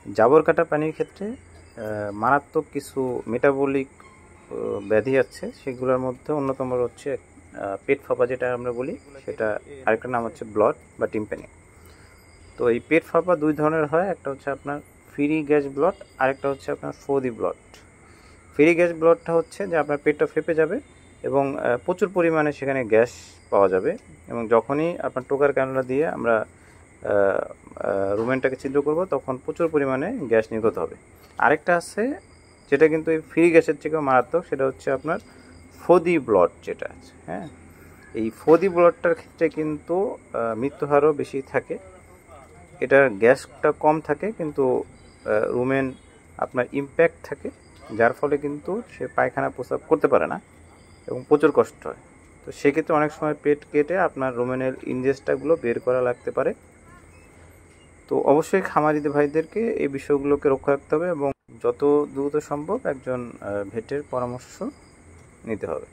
জাবর কাটা প্রাণীর ক্ষেত্রে মারাত্মক কিছু মেটাবলিক ব্যাধি আছে, সেগুলোর মধ্যে অন্যতম হচ্ছে পেট ফাঁপা, যেটা আমরা বলি, সেটা আরেকটা নাম হচ্ছে ব্লট বা টিম্প্যানি। তো এই পেট ফাঁপা দুই ধরনের হয়, একটা হচ্ছে আপনার ফ্রি গ্যাস ব্লট, আরেকটা হচ্ছে আপনার ফোদি ব্লট। ফ্রি গ্যাস ব্লটটা হচ্ছে যে আপনার পেটটা ফেঁপে যাবে এবং প্রচুর পরিমাণে সেখানে গ্যাস পাওয়া যাবে, এবং যখনই আপনার টোকার ক্যানুলা দিয়ে আমরা রুমেনটাকে ছিদ্র করব তখন প্রচুর পরিমাণে গ্যাস নির্গত হবে। আরেকটা আছে যেটা কিন্তু এই ফ্রি গ্যাসের থেকেও মারাত্মক, সেটা হচ্ছে আপনার ফোদি ব্লট যেটা আছে। হ্যাঁ, এই ফোদি ব্লটটার ক্ষেত্রে কিন্তু মৃত্যুহারও বেশি থাকে। এটার গ্যাসটা কম থাকে কিন্তু রুমেন আপনার ইম্প্যাক্ট থাকে, যার ফলে কিন্তু সে পায়খানা প্রস্রাব করতে পারে না এবং প্রচুর কষ্ট হয়। তো সেক্ষেত্রে অনেক সময় পেট কেটে আপনার রুমেনের ইনজেস্টাগুলো বের করা লাগতে পারে। তো অবশ্যই খামারিদের ভাইদেরকে এই বিষয়গুলোকে রক্ষা রাখতে হবে এবং যত দ্রুত সম্ভব একজন ভেটের পরামর্শ নিতে হবে।